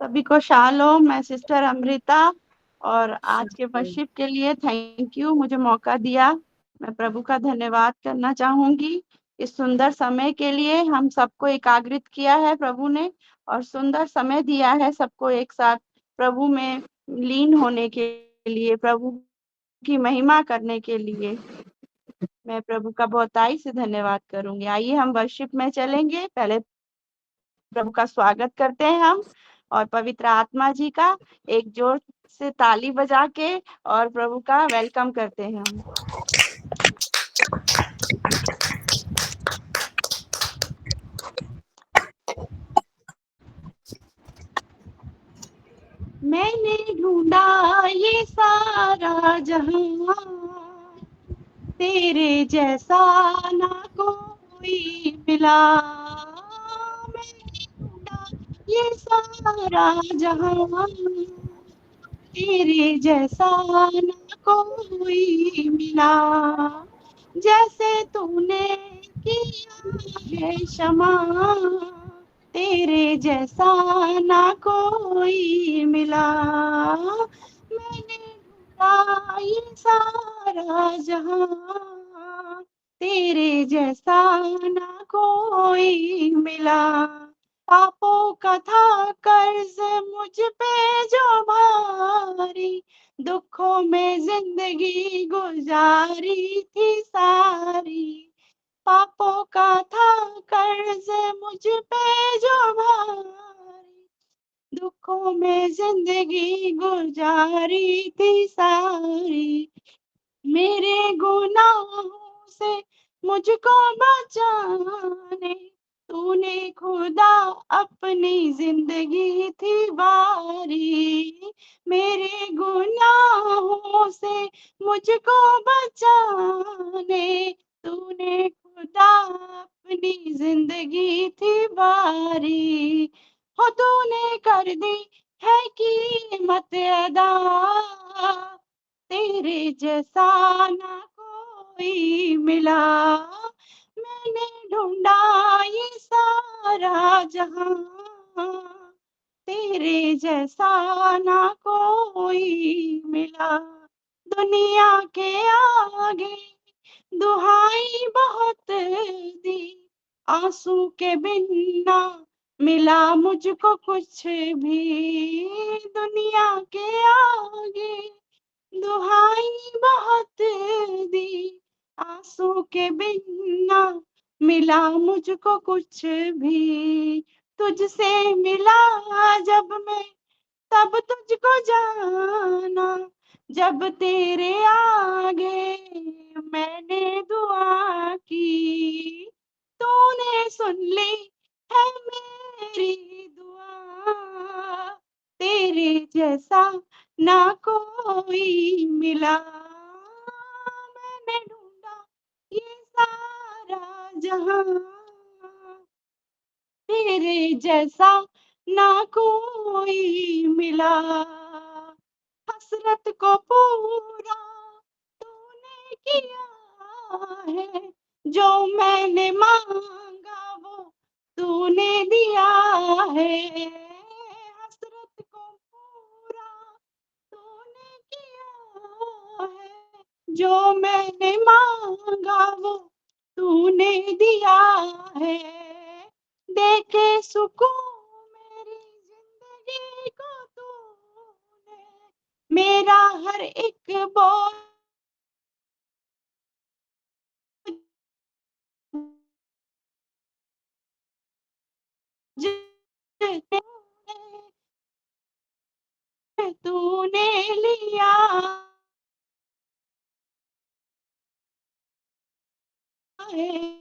सभी को शालोम। मैं सिस्टर अमृता, और आज के वर्शिप के लिए थैंक यू, मुझे मौका दिया। मैं प्रभु का धन्यवाद करना चाहूंगी इस सुंदर समय के लिए। हम सबको एकाग्रित किया है प्रभु ने, और सुंदर समय दिया है सबको एक साथ प्रभु में लीन होने के लिए, प्रभु की महिमा करने के लिए। मैं प्रभु का बहुताई से धन्यवाद करूंगी। आइए हम वर्शिप में चलेंगे। पहले प्रभु का स्वागत करते हैं हम, और पवित्र आत्मा जी का एक जोर से ताली बजा के और प्रभु का वेलकम करते हैं हम। मैंने ढूंढा ये सारा जहां, तेरे जैसा ना कोई मिला। मैंने ढूंढा ये सारा जहां, तेरे जैसा ना कोई मिला। जैसे तूने किया है क्षमा, तेरे जैसा ना कोई मिला। मैंने ढूंढा ये सारा जहां, तेरे जैसा ना कोई मिला। पापों का था कर्ज मुझ पे जो भारी, दुखों में जिंदगी गुजारी थी सारी। पापों का था कर्ज मुझ पे जो भारी, दुखों में जिंदगी गुजारी थी सारी। मेरे गुनाहों से मुझको बचाने, तूने खुदा अपनी जिंदगी थी वारी। मेरे गुनाहों से मुझको बचाने, तूने खुदा अपनी जिंदगी थी वारी। हो तूने कर दी है कीमत अदा, तेरे जैसा ना कोई मिला। मैंने ढूंढा ये सारा जहां, तेरे जैसा ना कोई मिला। दुनिया के आगे दुहाई बहुत दी, आंसू के बिना मिला मुझको कुछ भी। दुनिया के आगे दुहाई बहुत दी, आंसू के बिना मिला मुझको कुछ भी। तुझसे मिला जब मैं तब तुझको जाना, जब तेरे आगे मैंने दुआ की, तूने सुन ली है मेरी दुआ। तेरे जैसा ना कोई मिला। मैंने ढूंढा ये सारा जहां, तेरे जैसा ना कोई मिला। हसरत को पूरा तूने किया है, जो मैंने मांगा वो तूने दिया है। हसरत को पूरा तूने किया है, जो मैंने मांगा वो तूने दिया है। देखे सुकून मेरी जिंदगी को तूने, मेरा हर एक बोझ तूने लिया है।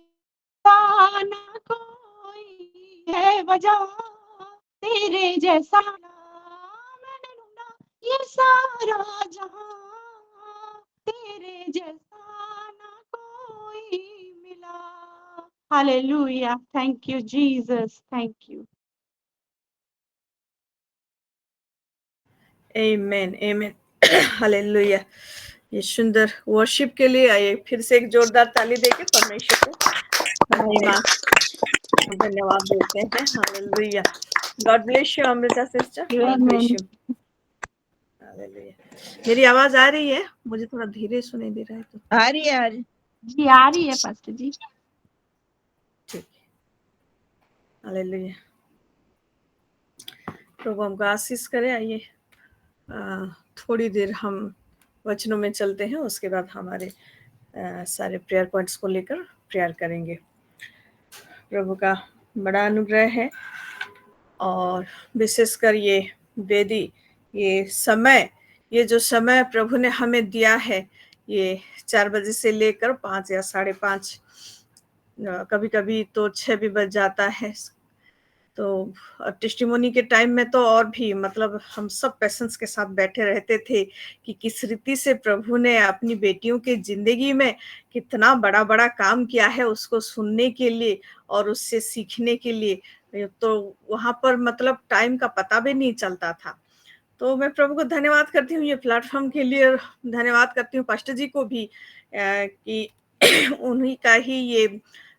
ना कोई है वजह, तेरे जैसा मैंने ढूंढा ये सारा जहां, तेरे जैसा ना कोई मिला। Hallelujah, thank you Jesus, thank you. Amen amen hallelujah. ये सुंदर वर्शिप के लिए आइए फिर से एक जोरदार ताली देके परमेश्वर को महिमा धन्यवाद देते हैं। Hallelujah. God bless you Amrita sister, God bless Amen. You. मेरी आवाज आ रही है? मुझे थोड़ा धीरे सुनाई दे रहा है तो। आ रही है जी आ रही है पास्टर जी। ठीक है, हालेलुया। प्रभु हमको आशीष करे। आइए थोड़ी देर हम वचनों में चलते हैं, उसके बाद हमारे सारे प्रेयर पॉइंट्स को लेकर प्रेयर करेंगे। प्रभु का बड़ा अनुग्रह है और विशेषकर ये वेदी, ये समय, ये जो समय प्रभु ने हमें दिया है, ये 4 बजे से लेकर 5 या 5:30, कभी कभी तो 6 भी बज जाता है। तो टेस्टिमोनी के टाइम में तो और भी मतलब हम सब पेशेंस के साथ बैठे रहते थे कि किस रीति से प्रभु ने अपनी बेटियों के जिंदगी में कितना बड़ा बड़ा काम किया है, उसको सुनने के लिए और उससे सीखने के लिए। तो वहां पर मतलब टाइम का पता भी नहीं चलता था। तो मैं प्रभु को धन्यवाद करती हूँ ये प्लेटफॉर्म के लिए, धन्यवाद करती हूँ पास्टर जी को भी कि उन्हीं का ही ये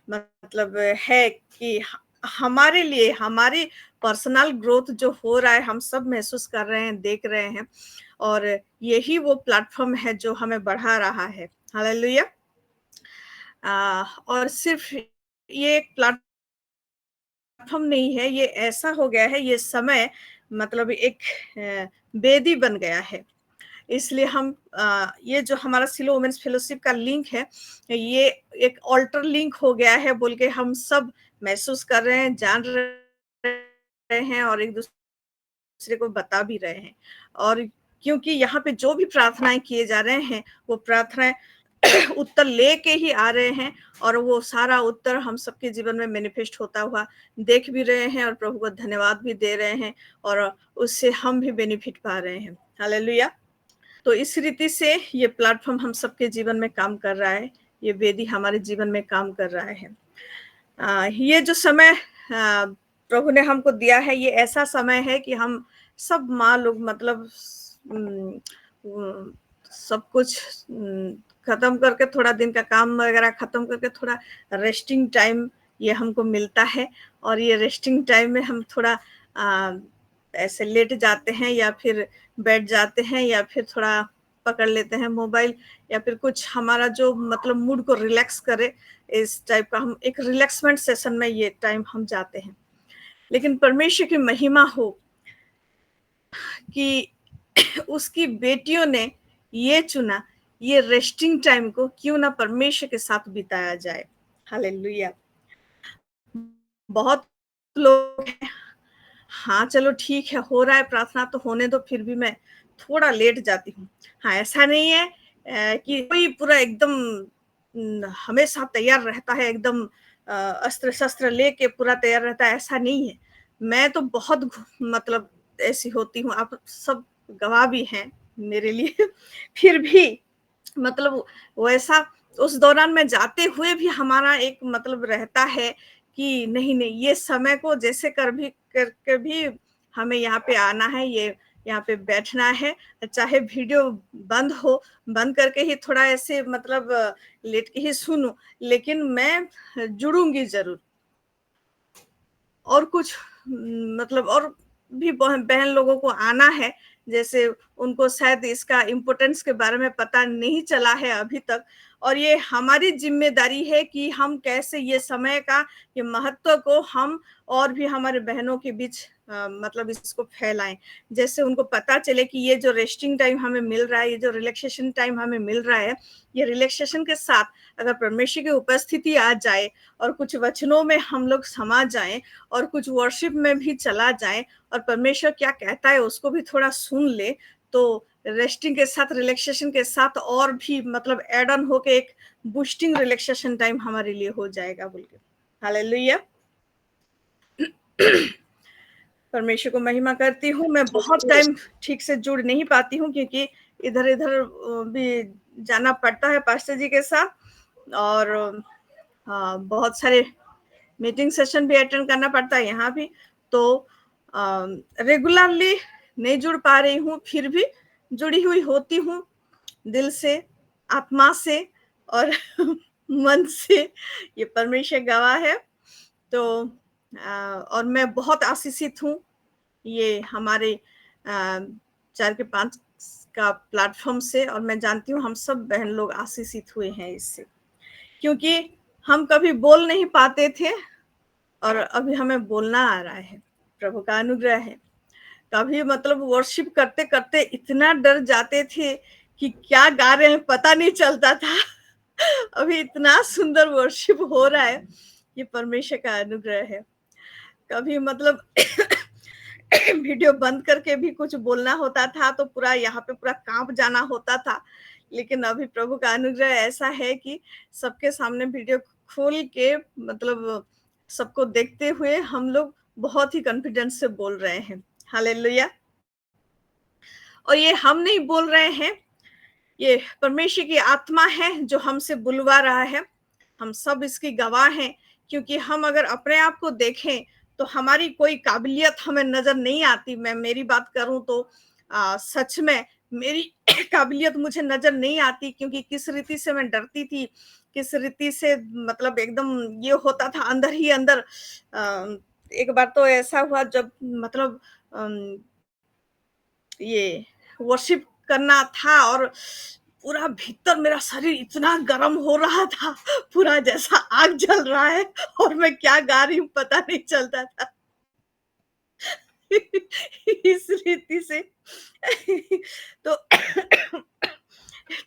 मतलब है कि हमारे लिए हमारी पर्सनल ग्रोथ जो हो रहा है हम सब महसूस कर रहे हैं, देख रहे हैं, और यही वो प्लेटफॉर्म है जो हमें बढ़ा रहा है। हालेलुया। और सिर्फ ये एक प्लेटफॉर्म नहीं है, ये ऐसा हो गया है, ये समय मतलब एक वेदी बन गया है। इसलिए हम ये जो हमारा सिलो वुमेन्स फेलोशिप का लिंक है, ये एक ऑल्टर लिंक हो गया है बोल के हम सब महसूस कर रहे हैं, जान रहे हैं और एक दूसरे को बता भी रहे हैं। और क्योंकि यहाँ पे जो भी प्रार्थनाएं किए जा रहे हैं वो प्रार्थनाएं उत्तर लेके ही आ रहे हैं, और वो सारा उत्तर हम सबके जीवन में मैनिफेस्ट होता हुआ देख भी रहे हैं और प्रभु को धन्यवाद भी दे रहे हैं, और उससे हम भी बेनिफिट पा रहे हैं। हालेलुया। तो इस रीति से ये प्लेटफॉर्म हम सबके जीवन में काम कर रहा है, ये वेदी हमारे जीवन में काम कर रहा है। ये जो समय प्रभु ने हमको दिया है, ये ऐसा समय है कि हम सब माँ लोग मतलब सब कुछ खत्म करके, थोड़ा दिन का काम वगैरह खत्म करके थोड़ा रेस्टिंग टाइम ये हमको मिलता है, और ये रेस्टिंग टाइम में हम थोड़ा ऐसे लेट जाते हैं या फिर बैठ जाते हैं या फिर थोड़ा पकड़ लेते हैं मोबाइल, या फिर कुछ हमारा जो मतलब मूड को रिलैक्स करे, इस टाइप का हम एक रिलैक्समेंट सेशन में ये टाइम हम जाते हैं। लेकिन परमेश्वर की महिमा हो कि उसकी बेटियों ने ये चुना, ये रेस्टिंग टाइम को क्यों ना परमेश्वर के साथ बिताया जाए। हालेलुया। बहुत लोग हैं, हाँ चलो ठीक है, हो रहा है प्रार्थना तो होने दो, फिर भी मैं थोड़ा लेट जाती हूँ। हाँ, ऐसा नहीं है कि कोई पूरा एकदम हमेशा तैयार रहता है, एकदम अस्त्र शस्त्र लेके पूरा तैयार रहता है, ऐसा नहीं है। मैं तो बहुत मतलब ऐसी होती हूँ, आप सब गवाह भी हैं मेरे लिए। फिर भी मतलब वैसा उस दौरान में जाते हुए भी हमारा एक मतलब रहता है कि नहीं नहीं, ये समय को जैसे करके भी हमें यहाँ पे आना है, ये यहाँ पे बैठना है, चाहे वीडियो बंद हो, बंद करके ही थोड़ा ऐसे मतलब लेट के ही सुनूं, लेकिन मैं जुड़ूंगी जरूर। और कुछ मतलब और भी बहन लोगों को आना है, जैसे उनको शायद इसका इम्पोर्टेंस के बारे में पता नहीं चला है अभी तक, और ये हमारी जिम्मेदारी है कि हम कैसे ये समय का ये महत्व को हम और भी हमारे बहनों के बीच मतलब इसको फैलाएं, जैसे उनको पता चले कि ये जो रेस्टिंग टाइम हमें मिल रहा है, ये जो रिलैक्सेशन टाइम हमें मिल रहा है, ये रिलैक्सेशन के साथ अगर परमेश्वर की उपस्थिति आ जाए और कुछ वचनों में हम लोग समा जाएं और कुछ वर्शिप में भी चला जाए और परमेश्वर क्या कहता है उसको भी थोड़ा सुन ले, तो रेस्टिंग के साथ रिलैक्सेशन के साथ और भी मतलब एड ऑन होके एक बूस्टिंग रिलैक्सेशन टाइम हमारे लिए हो जाएगा बोल के। हालेलुया। परमेश्वर को महिमा करती हूँ। मैं बहुत टाइम ठीक से जुड़ नहीं पाती हूँ क्योंकि इधर इधर भी जाना पड़ता है पास्टर जी के साथ, और बहुत सारे मीटिंग सेशन भी अटेंड करना पड़ता है यहाँ भी, तो रेगुलरली नहीं जुड़ पा रही हूँ, फिर भी जुड़ी हुई होती हूँ दिल से, आत्मा से और मन से। ये परमेश्वर गवाह है। तो और मैं बहुत आशीषित हूँ ये हमारे 4 के 5 का प्लेटफॉर्म से, और मैं जानती हूँ हम सब बहन लोग आशीषित हुए हैं इससे, क्योंकि हम कभी बोल नहीं पाते थे और अभी हमें बोलना आ रहा है। प्रभु का अनुग्रह है। कभी मतलब वर्शिप करते करते इतना डर जाते थे कि क्या गा रहे हैं पता नहीं चलता था। अभी इतना सुंदर वर्शिप हो रहा है, ये परमेश्वर का अनुग्रह है। कभी मतलब वीडियो बंद करके भी कुछ बोलना होता था तो पूरा यहाँ पे पूरा कांप जाना होता था, लेकिन अभी प्रभु का अनुग्रह ऐसा है कि सबके सामने वीडियो खोल के मतलब सबको देखते हुए हम लोग बहुत ही कॉन्फिडेंस से बोल रहे हैं। हालेलुया। और ये हम नहीं बोल रहे हैं, ये परमेश्वर की आत्मा है जो हमसे बुलवा रहा है। हम सब इसकी गवाह हैं, क्योंकि हम अगर अपने आप को देखें तो हमारी कोई काबिलियत हमें नजर नहीं आती। मैं मेरी बात करूं तो सच में मेरी काबिलियत मुझे नजर नहीं आती, क्योंकि किस रीति से मैं डरती थी, किस रीति से मतलब एकदम ये होता था अंदर ही अंदर। एक बार तो ऐसा हुआ जब मतलब ये वर्शिप करना था और पूरा भीतर मेरा शरीर इतना गर्म हो रहा था, पूरा जैसा आग जल रहा है, और मैं क्या गा रही हूँ पता नहीं चलता था। इस रीति से तो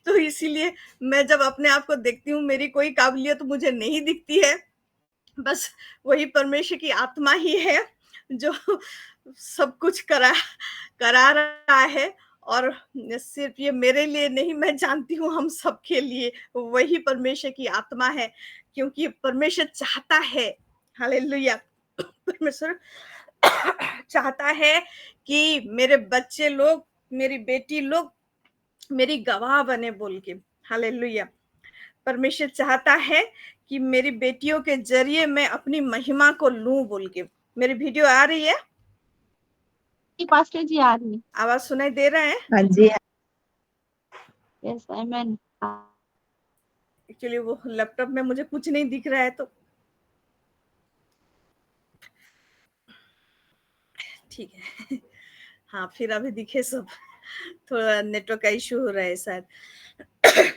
तो इसीलिए मैं जब अपने आप को देखती हूँ मेरी कोई काबिलियत मुझे नहीं दिखती है, बस वही परमेश्वर की आत्मा ही है जो सब कुछ करा रहा है। और सिर्फ ये मेरे लिए नहीं, मैं जानती हूँ हम सबके लिए वही परमेश्वर की आत्मा है, क्योंकि परमेश्वर चाहता है, हालेलुया, परमेश्वर चाहता है कि मेरे बच्चे लोग, मेरी बेटी लोग मेरी गवाह बने बोल के। हालेलुया। परमेश्वर चाहता है कि मेरी बेटियों के जरिए मैं अपनी महिमा को लूं बोल के। मेरी वीडियो आ रही है? पास्टर जी आ रही है। आवाज सुनाई दे रहा है? हाँ जी। Yes amen. एक्चुअली वो लैपटॉप में मुझे कुछ नहीं दिख रहा है तो ठीक है। हाँ, फिर अभी दिखे सब। थोड़ा नेटवर्क का इश्यू हो रहा है शायद।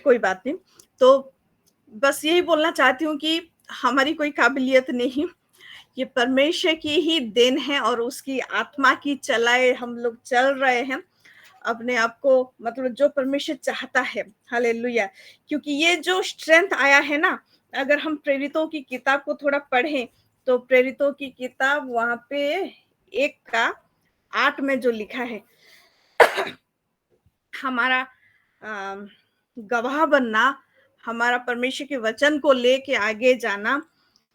कोई बात नहीं। तो बस यही बोलना चाहती हूँ कि हमारी कोई काबिलियत नहीं, ये परमेश्वर की ही देन है, और उसकी आत्मा की चलाए हम लोग चल रहे हैं अपने आप को, मतलब जो परमेश्वर चाहता है। हालेलुया। क्योंकि ये जो स्ट्रेंथ आया है ना, अगर हम प्रेरितों की किताब को थोड़ा पढ़ें तो प्रेरितों की किताब वहां पे 1:8 में जो लिखा है, हमारा गवाह बनना, हमारा परमेश्वर के वचन को लेके आगे जाना,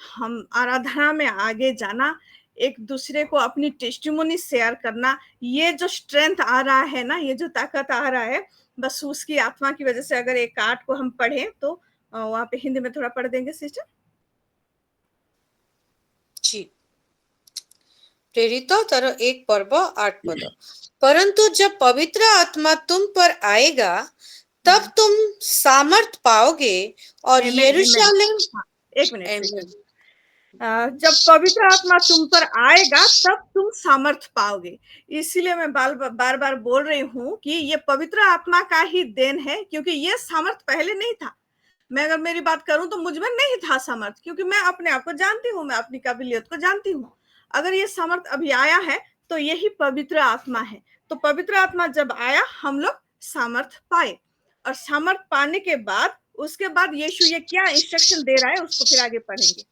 हम आराधना में आगे जाना, एक दूसरे को अपनी टेस्टिमोनी शेयर करना, ये जो स्ट्रेंथ आ रहा है ना, ये जो ताकत आ रहा है, बस उसकी आत्मा की वजह से। अगर 1:8 को हम पढ़ें तो वहां पे हिंदी में थोड़ा पढ़ देंगे सिस्टर जी। प्रेरितों तरह 1 पर्व 8 पद। परंतु जब पवित्र आत्मा तुम पर आएगा तब तुम सामर्थ पाओगे और यरूशलेम। एक मिनट। जब पवित्र आत्मा तुम पर आएगा तब तुम सामर्थ पाओगे। इसीलिए मैं बार बार बोल रही हूँ कि ये पवित्र आत्मा का ही देन है, क्योंकि ये सामर्थ पहले नहीं था। मैं अगर मेरी बात करूं तो मुझ में नहीं था सामर्थ, क्योंकि मैं अपने आप को जानती हूँ, मैं अपनी काबिलियत को जानती हूँ। अगर ये सामर्थ अभी आया है तो यही पवित्र आत्मा है। तो पवित्र आत्मा जब आया हम लोग सामर्थ पाए, और सामर्थ पाने के बाद उसके बाद यीशु ये क्या इंस्ट्रक्शन दे रहा है उसको फिर आगे पढ़ेंगे।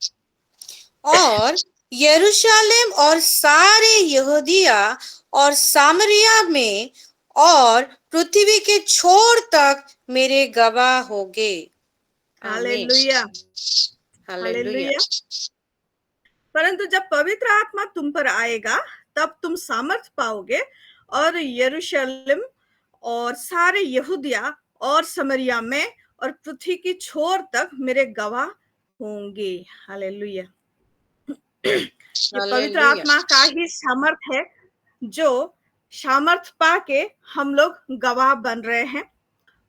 और यरूशलेम और सारे यहूदिया और सामरिया में और पृथ्वी के छोर तक मेरे गवाह होंगे। Hallelujah, hallelujah. परंतु जब पवित्र आत्मा तुम पर आएगा तब तुम सामर्थ पाओगे, और यरूशलेम और सारे यहूदिया और समरिया में और पृथ्वी की छोर तक मेरे गवाह होंगे। हालेलुया। ये पवित्र आत्मा का ही सामर्थ है, जो सामर्थ पाके हम लोग गवाह बन रहे हैं,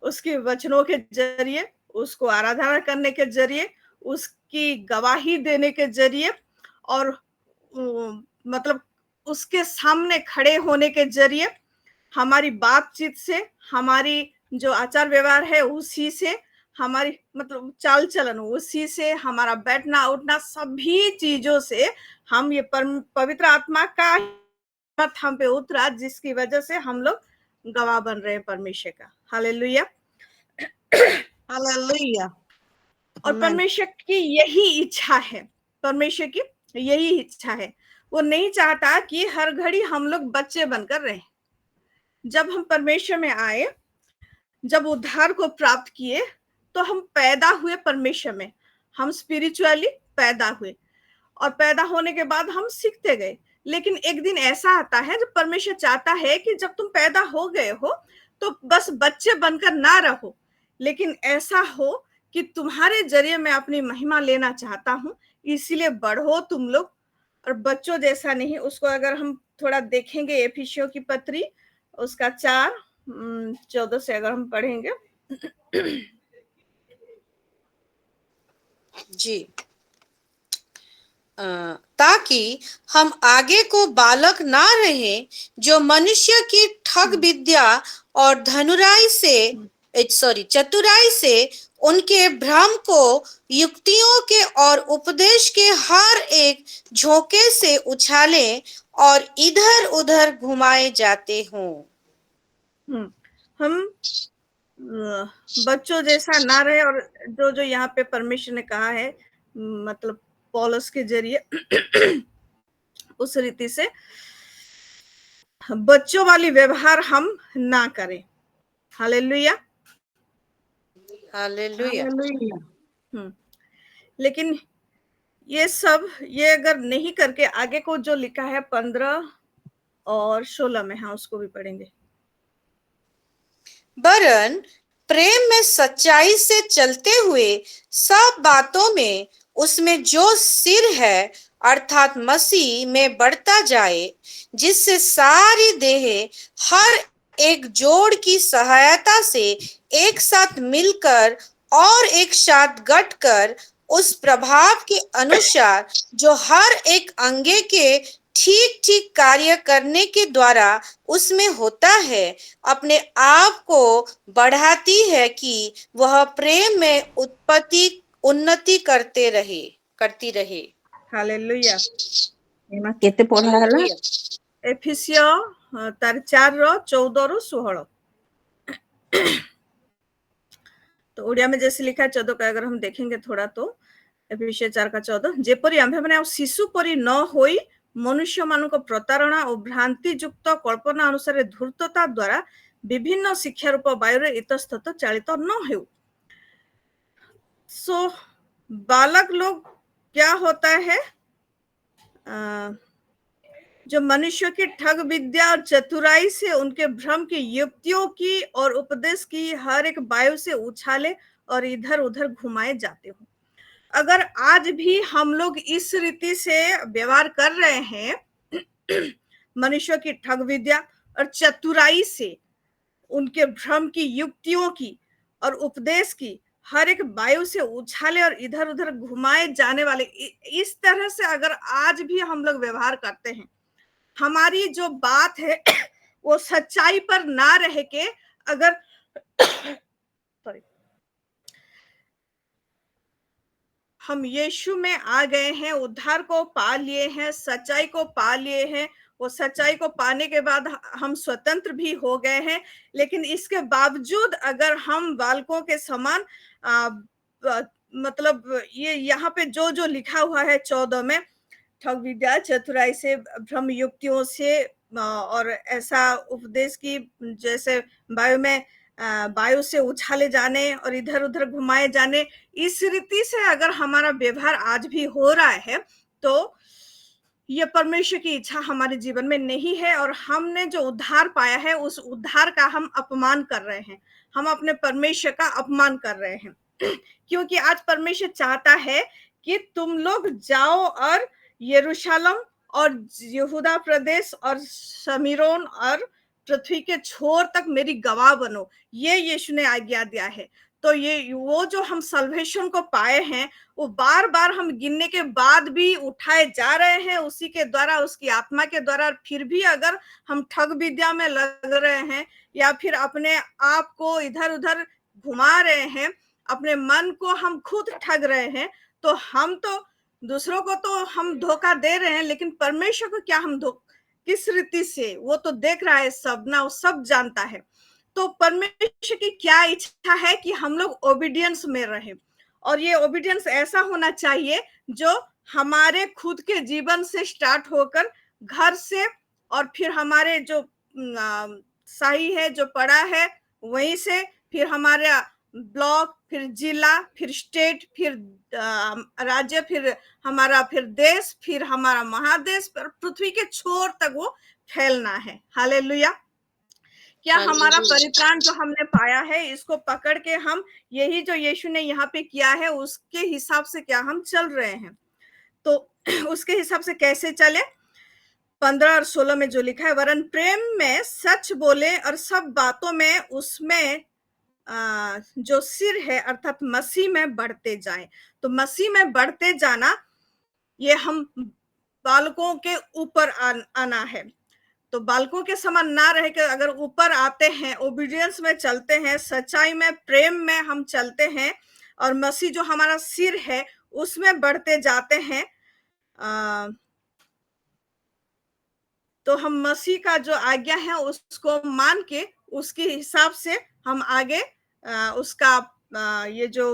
उसके वचनों के जरिए, उसको आराधना करने के जरिए, उसकी गवाही देने के जरिए, और मतलब उसके सामने खड़े होने के जरिए, हमारी बातचीत से, हमारी जो आचार व्यवहार है उसी से, हमारी मतलब चाल चलन उसी से, हमारा बैठना उठना सभी चीजों से हम ये पवित्र आत्मा का मत हम पे उतरा, जिसकी वजह से हम लोग गवाह बन रहे हैं परमेश्वर का। Hallelujah, hallelujah. और आमेन। परमेश्वर की यही इच्छा है, परमेश्वर की यही इच्छा है। वो नहीं चाहता कि हर घड़ी हम लोग बच्चे बनकर रहें। जब हम परमेश्वर में आए, जब उद्धार को प्राप्त किए, तो हम पैदा हुए परमेश्वर में, हम स्पिरिचुअली पैदा हुए, और पैदा होने के बाद हम सीखते गए। लेकिन एक दिन ऐसा आता है जब परमेश्वर चाहता है कि जब तुम पैदा हो गए हो तो बस बच्चे बनकर ना रहो, लेकिन ऐसा हो कि तुम्हारे जरिए मैं अपनी महिमा लेना चाहता हूँ, इसीलिए बढ़ो तुम लोग, और बच्चों जैसा नहीं। उसको अगर हम थोड़ा देखेंगे, एफिसियों की पत्री उसका 4:14 से अगर हम पढ़ेंगे। जी, ताकि हम आगे को बालक ना रहे, जो मनुष्य की ठग विद्या और चतुराई से उनके भ्रम को युक्तियों के और उपदेश के हर एक झोंके से उछाले और इधर उधर घुमाए जाते हों। हम बच्चों जैसा ना रहे, और जो जो यहाँ पे परमेश्वर ने कहा है, मतलब पौलुस के जरिए उस रीति से बच्चों वाली व्यवहार हम ना करें। Hallelujah, hallelujah. लेकिन ये अगर नहीं करके, आगे को जो लिखा है 15 और 16 में, हाँ उसको भी पढ़ेंगे। वरन प्रेम में सच्चाई से चलते हुए सब बातों में उसमें जो सिर है अर्थात मसीह में बढ़ता जाए, जिससे सारी देह हर एक जोड़ की सहायता से एक साथ मिलकर और एक साथ गठकर उस प्रभाव के अनुसार जो हर एक अंगे के ठीक ठीक कार्य करने के द्वारा उसमें होता है, अपने आप को बढ़ाती है कि वह प्रेम में उन्नति करती रहे। हालेलुया। एमा केते पढ़ा हला? हालेलुया। एफिसियो 4:14-16। तो ओडिया में जैसे लिखा है 14 का अगर हम देखेंगे थोड़ा, तो एफिसियो 4:14, जेपरी आम्भे माने शिशु परी न होई मनुष्य मानक प्रतारणा और भ्रांति युक्त कल्पना अनुसार धूर्तता द्वारा विभिन्न शिक्षा रूप वायु इतस्तत चालित न हो। सो बालक लोग क्या होता है, जो मनुष्य की ठग विद्या और चतुराई से उनके भ्रम की युक्तियों की और उपदेश की हर एक वायु से उछाले और इधर उधर घुमाए जाते हो। अगर आज भी हम लोग इस रीति से व्यवहार कर रहे हैं, मनुष्य की ठग विद्या और चतुराई से उनके भ्रम की युक्तियों की और उपदेश की हर एक वायु से उछाले और इधर उधर घुमाए जाने वाले, इस तरह से अगर आज भी हम लोग व्यवहार करते हैं, हमारी जो बात है वो सच्चाई पर ना रह के, अगर हम यीशु में आ गए हैं, उद्धार को पा लिए हैं, सच्चाई को पा लिए हैं, वो सच्चाई को पाने के बाद हम स्वतंत्र भी हो गए हैं, लेकिन इसके बावजूद अगर हम बालकों के समान मतलब ये यहाँ पे जो जो लिखा हुआ है 14 में, ठग विद्या चतुराई से भ्रम युक्तियों से और ऐसा उपदेश की जैसे वायु से उछाले जाने और इधर उधर घुमाए जाने, इस रीति से अगर हमारा व्यवहार आज भी हो रहा है, तो ये परमेश्वर की इच्छा हमारे जीवन में नहीं है, और हमने जो उद्धार पाया है उस उद्धार का हम अपमान कर रहे हैं, हम अपने परमेश्वर का अपमान कर रहे हैं। क्योंकि आज परमेश्वर चाहता है कि तुम लोग जाओ और यरूशलेम और यहूदा प्रदेश और शमीरोन और पृथ्वी के छोर तक मेरी गवाह बनो। ये यीशु ने आज्ञा दिया है। तो ये वो जो हम सल्वेशन को पाए हैं, वो बार बार हम गिनने के बाद भी उठाए जा रहे हैं उसी के द्वारा, उसकी आत्मा के द्वारा। फिर भी अगर हम ठग विद्या में लग रहे हैं या फिर अपने आप को इधर उधर घुमा रहे हैं, अपने मन को हम खुद ठग रहे हैं, तो हम तो दूसरों को तो हम धोखा दे रहे हैं, लेकिन परमेश्वर को क्या हम किस रीति से, वो तो देख रहा है सब ना, वो सब जानता है। तो परमेश्वर की क्या इच्छा है कि हम लोग ओबीडियंस में रहें, और ये ओबीडियंस ऐसा होना चाहिए जो हमारे खुद के जीवन से स्टार्ट होकर घर से, और फिर हमारे जो सही है जो पड़ा है वहीं से, फिर हमारा ब्लॉक, फिर जिला, फिर स्टेट, फिर राज्य, फिर हमारा फिर देश, फिर हमारा महादेश, पर पृथ्वी के छोर तक वो फैलना है। हालेलुया। क्या हमारा परित्राण जो हमने पाया है, इसको पकड़ के हम यही जो यीशु ने यहाँ पे किया है उसके हिसाब से क्या हम चल रहे हैं? तो उसके हिसाब से कैसे चले? 15 और 16 में जो लिखा है, वरन प्रेम में सच बोले और सब बातों में उसमें जो सिर है अर्थात मसीह में बढ़ते जाएं। तो मसीह में बढ़ते जाना, ये हम बालकों के ऊपर आना है। तो बालकों के समान ना रह के अगर ऊपर आते हैं, ओबीडियंस में चलते हैं, सच्चाई में, प्रेम में हम चलते हैं, और मसीह जो हमारा सिर है उसमें बढ़ते जाते हैं, तो हम मसीह का जो आज्ञा है उसको मान के उसके हिसाब से हम आगे उसका ये जो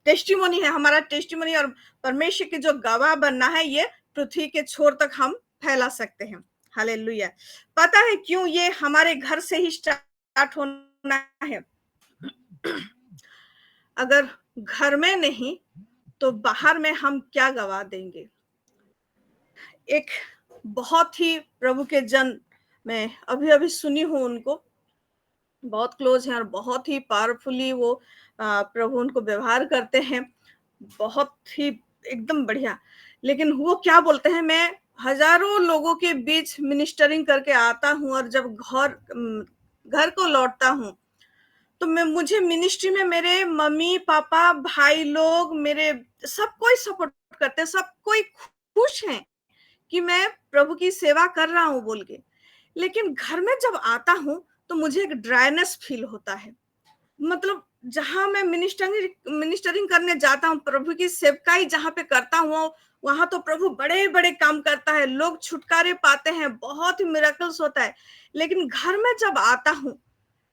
टेस्टिमोनी है, हमारा टेस्टिमोनी और परमेश्वर के जो गवाह बनना है, ये पृथ्वी के छोर तक हम फैला सकते हैं। हालेलुया। पता है क्यों? ये हमारे घर से ही स्टार्ट होना है। अगर घर में नहीं तो बाहर में हम क्या गवाह देंगे? एक बहुत ही प्रभु के जन, मैं अभी अभी सुनी हूँ, उनको बहुत क्लोज हैं और बहुत ही पावरफुली वो प्रभु उनको व्यवहार करते हैं, बहुत ही एकदम बढ़िया। लेकिन वो क्या बोलते हैं, मैं हजारों लोगों के बीच मिनिस्टरिंग करके आता हूँ और जब घर को लौटता हूँ तो मुझे मिनिस्ट्री में मेरे मम्मी पापा भाई लोग, मेरे सब कोई सपोर्ट करते हैं, सब कोई खुश हैं कि मैं प्रभु की सेवा कर रहा हूँ बोल के। लेकिन घर में जब आता हूँ तो मुझे एक ड्राइनेस फील होता है। मतलब जहां मैं मिनिस्टरिंग करने जाता हूँ, प्रभु की सेवकाई जहां पे करता हूँ, वहां तो प्रभु बड़े बड़े काम करता है, लोग छुटकारे पाते हैं, बहुत ही मिरेकल्स होता है। लेकिन घर में जब आता हूँ,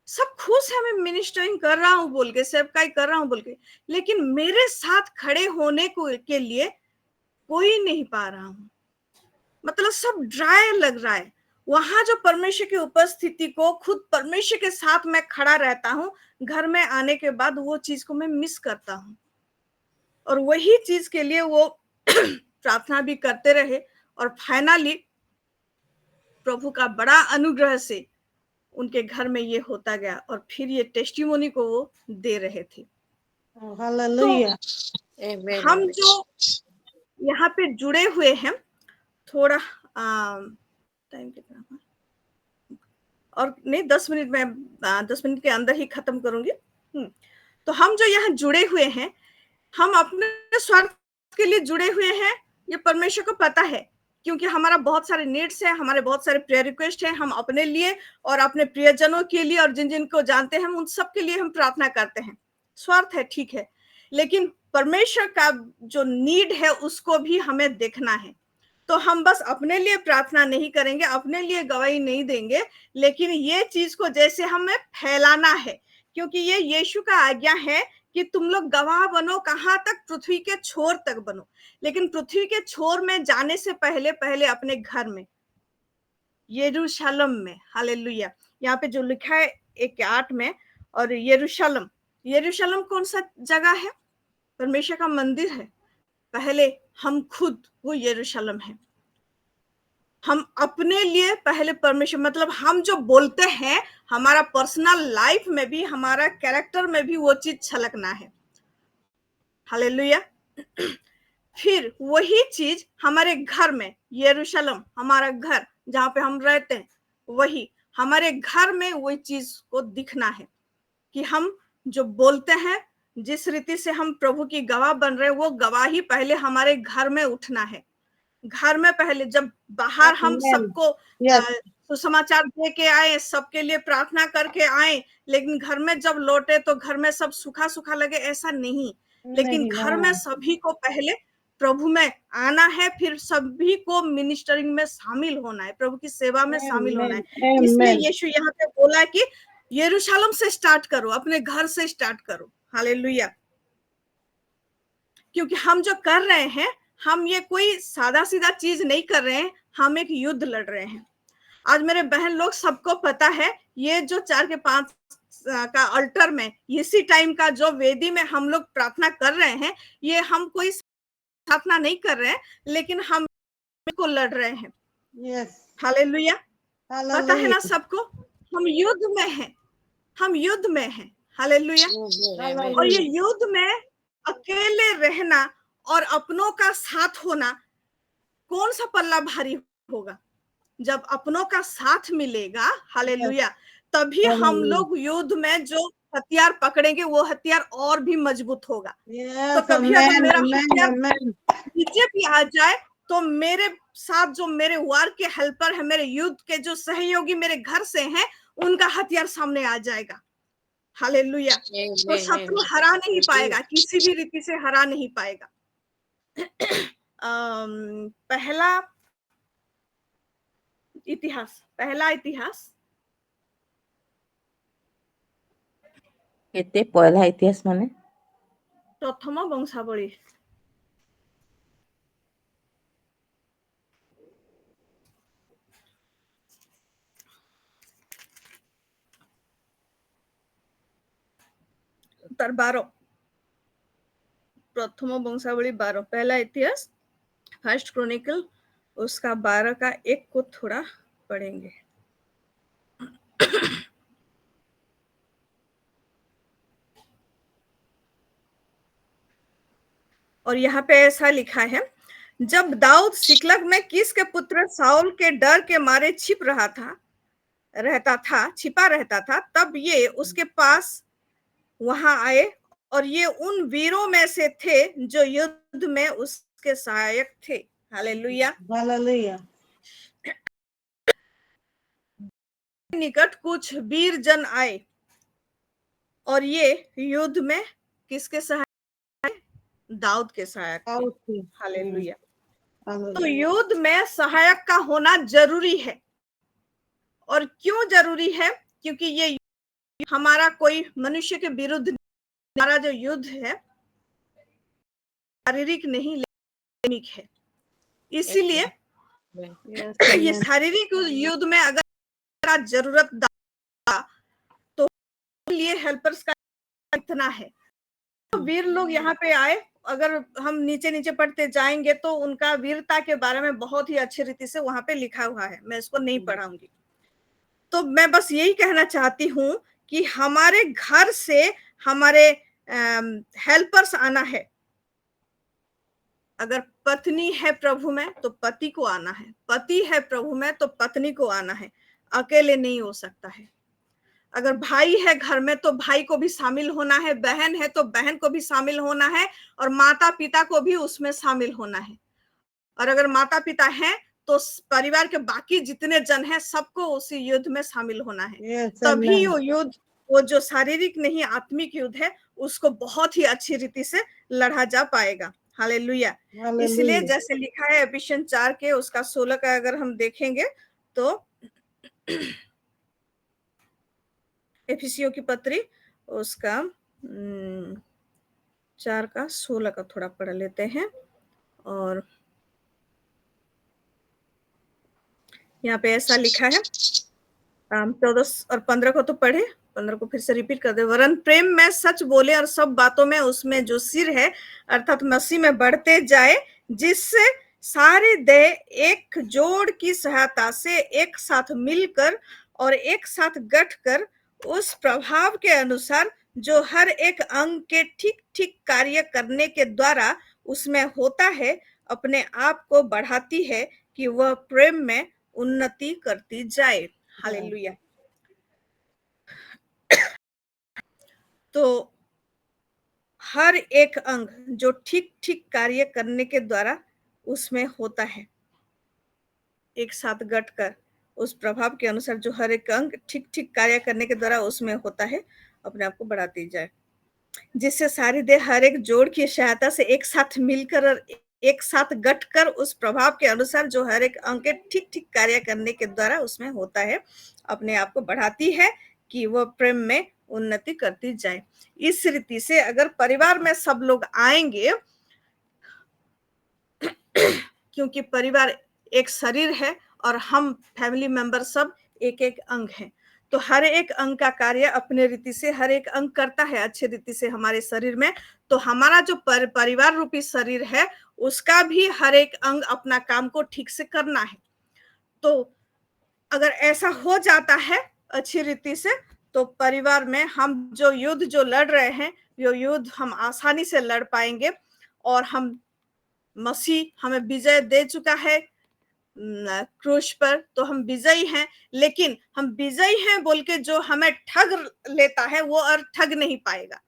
सब खुश है, मैं मिनिस्टरिंग कर रहा हूँ बोल के, सेवकाई कर रहा हूँ बोल के, लेकिन मेरे साथ खड़े होने के लिए कोई नहीं पा रहा हूँ। मतलब सब ड्राई लग रहा है। वहां जो परमेश्वर की उपस्थिति को, खुद परमेश्वर के साथ मैं खड़ा रहता हूँ, घर में आने के बाद वो चीज को मैं मिस करता हूँ। और वही चीज के लिए वो प्रार्थना भी करते रहे, और फाइनली प्रभु का बड़ा अनुग्रह से उनके घर में ये होता गया, और फिर ये टेस्टिमोनी को वो दे रहे थे। हालेलुया। तो हम जो यहाँ पे जुड़े हुए हैं, थोड़ा टाइम कितना है, और नहीं 10 मिनट में, 10 मिनट के अंदर ही खत्म करूंगी। तो हम जो यहाँ जुड़े हुए हैं, हम अपने स्वार्थ के लिए जुड़े हुए हैं, ये परमेश्वर को पता है, क्योंकि हमारा बहुत सारे नीड्स है, हमारे बहुत सारे प्रेयर रिक्वेस्ट है, हम अपने लिए और अपने प्रियजनों के लिए और जिन जिनको जानते हैं उन सब के लिए हम प्रार्थना करते हैं। स्वार्थ है, ठीक है, लेकिन परमेश्वर का जो नीड है उसको भी हमें देखना है। तो हम बस अपने लिए प्रार्थना नहीं करेंगे, अपने लिए गवाही नहीं देंगे, लेकिन ये चीज को जैसे हमें फैलाना है, क्योंकि ये यीशु का आज्ञा है कि तुम लोग गवाह बनो, कहाँ तक? पृथ्वी के छोर तक बनो। लेकिन पृथ्वी के छोर में जाने से पहले पहले अपने घर में, यरूशलेम में, हालेलुया। यहाँ पे जो लिखा है 1:8 में, और यरूशलेम कौन सा जगह है? परमेश्वर का मंदिर है। पहले हम खुद वो यरूशलेम है। हम अपने लिए पहले परमेश्वर, मतलब हम जो बोलते हैं, हमारा पर्सनल लाइफ में भी, हमारा कैरेक्टर में भी वो चीज छलकना है। हालेलुया। फिर वही चीज हमारे घर में, यरूशलेम हमारा घर जहाँ पे हम रहते हैं, वही हमारे घर में वही चीज को दिखना है कि हम जो बोलते हैं, जिस रीति से हम प्रभु की गवाह बन रहे हैं, वो गवाही पहले हमारे घर में उठना है। घर में पहले, जब बाहर हम Amen. सबको Yes. सुसमाचार दे के आए, सबके लिए प्रार्थना करके आए, लेकिन घर में जब लौटे तो घर में सब सूखा सूखा लगे, ऐसा नहीं। लेकिन नहीं, घर में सभी को पहले प्रभु में आना है, फिर सभी को मिनिस्टरिंग में शामिल होना है, प्रभु की सेवा में शामिल होना है। इसलिए Amen. यीशु यहाँ पे बोला कि यरूशलेम से स्टार्ट करो, अपने घर से स्टार्ट करो। हालेलुया। क्योंकि हम जो कर रहे हैं, हम ये कोई सादा सीधा चीज नहीं कर रहे हैं, हम एक युद्ध लड़ रहे हैं। आज मेरे बहन लोग सबको पता है, ये जो 4 के 5 का अल्टर में, इसी टाइम का जो वेदी में हम लोग प्रार्थना कर रहे हैं, ये हम कोई प्रार्थना नहीं कर रहे हैं, लेकिन हम को लड़ रहे हैं। Yes. हालेलुया। पता है ना Hallelujah. सबको, हम युद्ध में हैं, हम युद्ध में हैं। हालेलुया। और ये युद्ध में अकेले रहना और अपनों का साथ होना, कौन सा पल्ला भारी होगा? जब अपनों का साथ मिलेगा, हालेलुया, तभी हम लोग युद्ध में जो हथियार पकड़ेंगे, वो हथियार और भी मजबूत होगा। तो Yes. कभी अगर Amen. मेरा Amen. हथियार Amen. नीचे भी आ जाए, तो मेरे साथ जो मेरे वार के हेल्पर है, मेरे युद्ध के जो सहयोगी मेरे घर से हैं, उनका हथियार सामने आ जाएगा। हालेलुया। तो शत्रु हरा नहीं पाएगा, किसी भी रीति से हरा नहीं पाएगा। पहला इतिहास केते पहला इतिहास माने प्रथम वंशावली। तर 12, प्रथम वंशावली 12, पहला इतिहास फर्स्ट क्रॉनिकल, उसका 12 का 1 को थोड़ा पढ़ेंगे। और यहाँ पे ऐसा लिखा है, जब दाऊद सिकलग में कीश के पुत्र साउल के डर के मारे छिपा रहता था, तब ये उसके पास वहां आए, और ये उन वीरों में से थे जो युद्ध में उसके सहायक थे। हालेलुया। Hallelujah. निकट कुछ वीर जन आए, और ये युद्ध में किसके सहायक? दाऊद के सहायक थे। Okay. हालेलुया। तो Hallelujah. युद्ध में सहायक का होना जरूरी है। और क्यों जरूरी है? क्योंकि ये हमारा कोई मनुष्य के विरुद्ध, हमारा जो युद्ध है शारीरिक नहीं, लेकिन है। इसीलिए Yes. ये Amen. शारीरिक युद्ध में अगर जरूरत तो लिए हेल्पर्स का इतना है। तो वीर लोग यहाँ पे आए, अगर हम नीचे नीचे पढ़ते जाएंगे तो उनका वीरता के बारे में बहुत ही अच्छी रीति से वहां पे लिखा हुआ है, मैं इसको नहीं पढ़ाऊंगी। तो मैं बस यही कहना चाहती हूँ कि हमारे घर से हमारे हेल्पर्स आना है। अगर पत्नी है प्रभु में तो पति को आना है, पति है प्रभु में तो पत्नी को आना है, अकेले नहीं हो सकता है। अगर भाई है घर में तो भाई को भी शामिल होना है, बहन है तो बहन को भी शामिल होना है, और माता पिता को भी उसमें शामिल होना है। और अगर माता पिता हैं तो परिवार के बाकी जितने जन हैं सबको उसी युद्ध में शामिल होना है। Yes. तभी Amen. वो युद्ध, वो जो शारीरिक नहीं आत्मिक युद्ध है, उसको बहुत ही अच्छी रीति से लड़ा जा पाएगा। हालेलुया। इसलिए Hallelujah. जैसे लिखा है एफिसियंस 4 के उसका 16 का अगर हम देखेंगे तो एफिसियों की पत्री उसका 4 का 16 का थोड़ा पढ़ लेते हैं। और यहाँ पे ऐसा लिखा है, 14 और 15 को तो पढ़े, 15 को फिर से रिपीट कर दे। वरन प्रेम में सच बोले और सब बातों में उसमें जो सिर है अर्थात मसीह में बढ़ते जाए, जिससे सारे देह एक जोड़ की सहायता से एक साथ मिलकर और एक साथ गठकर उस प्रभाव के अनुसार जो हर एक अंग के ठीक ठीक कार्य करने के द्वारा उसमें होता है, अपने आप को बढ़ाती है कि वह प्रेम में उन्नति करती जाए। हालेलुया। तो हर एक अंग जो ठीक ठीक कार्य करने के द्वारा उसमें होता है, एक साथ गठकर उस प्रभाव के अनुसार जो हर एक अंग ठीक ठीक कार्य करने के द्वारा उसमें होता है, अपने आप को बढ़ाती जाए, जिससे सारी देह हर एक जोड़ की सहायता से एक साथ मिलकर और एक साथ गठकर उस प्रभाव के अनुसार जो हर एक अंग के ठीक ठीक कार्य करने के द्वारा उसमें होता है, अपने आप को बढ़ाती है कि वह प्रेम में उन्नति करती जाए। इस रीति से अगर परिवार में सब लोग आएंगे, क्योंकि परिवार एक शरीर है और हम फैमिली मेंबर सब एक एक अंग हैं, तो हर एक अंग का कार्य अपने रीति से हर एक अंग करता है अच्छे रीति से हमारे शरीर में। तो हमारा जो परिवार रूपी शरीर है उसका भी हर एक अंग अपना काम को ठीक से करना है। तो अगर ऐसा हो जाता है अच्छी रीति से, तो परिवार में हम जो युद्ध जो लड़ रहे हैं, वो युद्ध हम आसानी से लड़ पाएंगे। और हम मसीह हमें विजय दे चुका है क्रूस पर, तो हम विजयी हैं। लेकिन हम विजयी हैं बोल के जो हमें ठग लेता है वो और ठग नहीं पाएगा।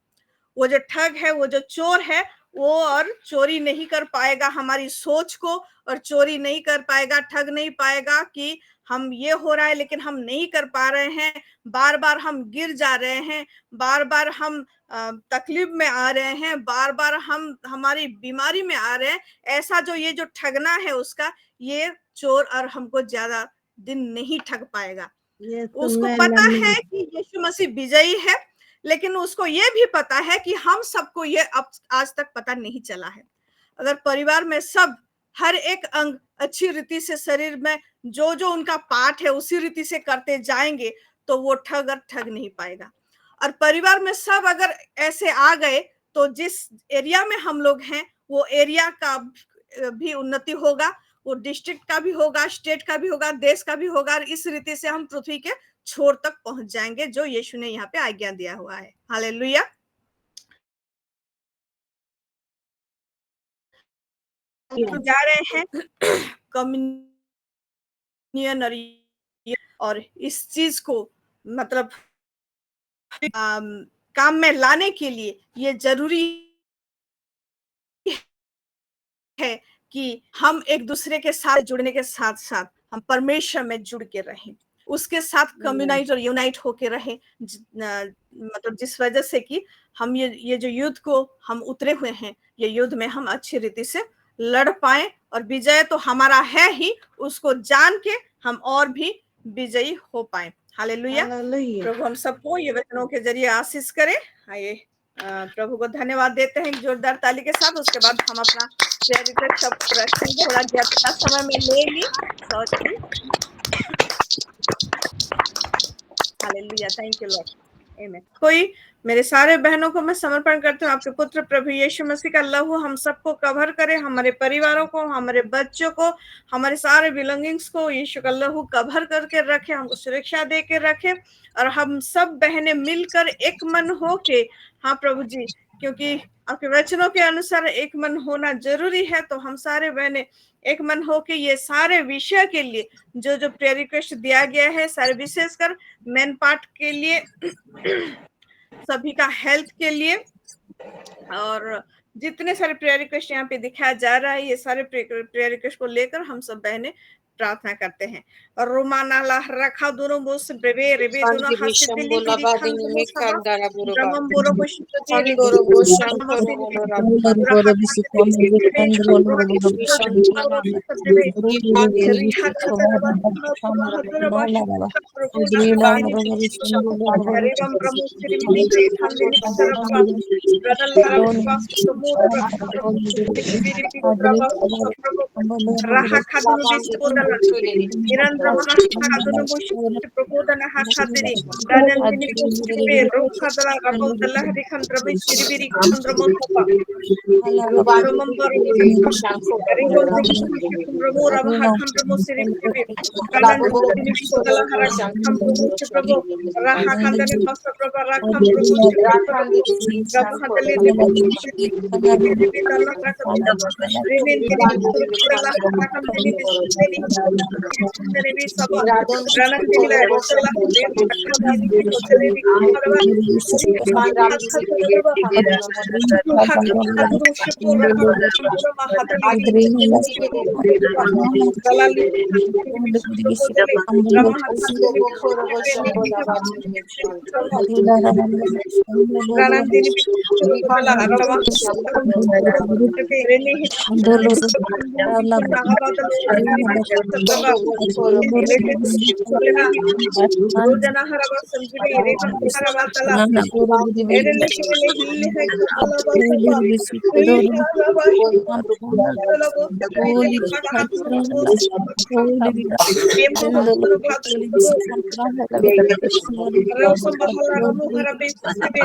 वो जो ठग है, वो जो चोर है, वो और चोरी नहीं कर पाएगा हमारी सोच को, और चोरी नहीं कर पाएगा, ठग नहीं पाएगा कि हम ये हो रहा है लेकिन हम नहीं कर पा रहे हैं, बार बार हम गिर जा रहे हैं, बार बार हम तकलीफ में आ रहे हैं, बार बार हम हमारी बीमारी में आ रहे हैं। ऐसा जो ये जो ठगना है उसका, ये चोर और हमको ज्यादा दिन नहीं ठग पाएगा। उसको पता है कि यीशु मसीह विजयी है, लेकिन उसको ये भी पता है कि हम सबको ये अब आज तक पता नहीं चला है। अगर परिवार में सब हर एक अंग अच्छी रीति से शरीर में जो जो उनका पार्ट है उसी रीति से करते जाएंगे, तो वो ठग और ठग नहीं पाएगा। और परिवार में सब अगर ऐसे आ गए, तो जिस एरिया में हम लोग हैं वो एरिया का भी उन्नति होगा, वो डिस्ट्रिक्ट का भी होगा, स्टेट का भी होगा, देश का भी होगा। और इस रीति से हम पृथ्वी के छोर तक पहुंच जाएंगे जो यीशु ने यहाँ पे आज्ञा दिया हुआ है। हालेलुया। तो जा रहे हैं कम्युनियन और इस चीज को मतलब काम में लाने के लिए ये जरूरी है कि हम एक दूसरे के साथ जुड़ने के साथ साथ हम परमेश्वर में जुड़ के रहें, उसके साथ कम्युनाइट और यूनाइट होके रहें। मतलब जिस वजह से कि हम ये जो युद्ध को हम उतरे हुए हैं, ये युद्ध में हम अच्छी रीति से लड़ पाए, और विजय तो हमारा है ही, उसको जान के हम और भी विजयी हो पाए। हालेलुया। प्रभु हम सबको ये वचनों के जरिए आशीष करे। आइए प्रभु को धन्यवाद देते हैं जोरदार ताली के साथ। उसके बाद हम अपना थोड़ा ज्यादा समय में ले ली। हालेलुया, थैंक यू लॉर्ड, आमीन। कोई मेरे सारे बहनों को मैं समर्पण करती हूँ आपके पुत्र प्रभु यीशु मसीह का लहू हम सबको कवर करे, हमारे परिवारों को, हमारे बच्चों को, हमारे सारे बिलोंगिंग्स को यीशु का लहू कवर करके रखे, हमको सुरक्षा दे के रखे, और हम सब बहनें मिलकर एक मन हो के, हाँ प्रभु जी, क्योंकि आपके वचनों के अनुसार एक मन होना जरूरी है, तो हम सारे बहनें एक मन हो के ये सारे विषय के लिए जो जो प्रेयर रिक्वेस्ट दिया गया है, सारे विशेषकर मेन पार्ट के लिए, सभी का हेल्थ के लिए, और जितने सारे प्रेयर रिक्वेस्ट यहाँ पे दिखाया जा रहा है, ये सारे प्रेयर रिक्वेस्ट को लेकर हम सब बहनें प्रार्थना करते हैं। और रोमाना ला रखा दोनों बोस ब्रेवे रेबे दोनों हाथ से दिल्ली की दिखान दोनों सब रमम बोरो को शिष्य रे बोरो को शांत बोरो बिसिकोन राहा खादुनु निरंतर महासाधन बोल प्रबोधन हाथातिरी दानंदिनी कुस्तिबे रोखादला रबोदला हरिखंद्र बिश्रिबिरी खंद्र मोथपा रुबारमंबर प्रभु रबहा खंद्र मोसिरिबिरी दानंदिनी कुस्तिबला हरखंद्र मोच प्रभु राहा खंदने मस्त प्रभु राखम प्रभु रबहतले देवी दल्ला रखम रेनेन के कुस्तिबला हरखंद्र Sandani bi saba ranandini la rotala den takadani bi hotele bi karwa hakadru shipura hakadru mahatali dalali ramahatali ranandini bi hotela rama rene Rojana haraba sanjini rekam haraba tala edele shivele hilli hai kapala basaba hilli haraba tala basaba hilli haraba tempo hasunu bhagsu Rosam bahala ramu harabe sebe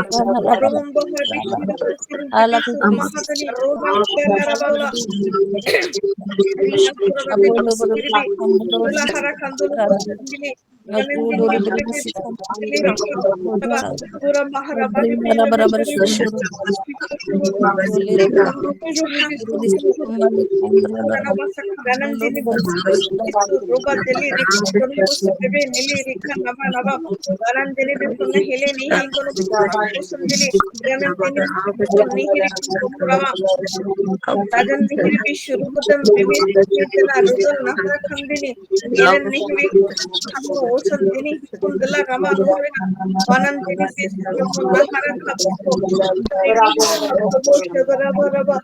romum bahar bishira hasiru bisu mahatani roba haraba Rina surabate basiribi dula hara kandulu basindili ranandini basiribi rakaba pura maharaba hibina basiribi ranandini bisu roba deli rikonu basiribi nili rikha naba naba ranandini bisu na hele nihi kono basindili ranandini bisu nihi rikonu rama Rajan nihiri bi shuru hodam bimi kirtana rudol nahara khandini eren nihiri khamno osan dini kundala rama nuhre wanan dini bi shuru nahara khabko dini khabko shagara baraba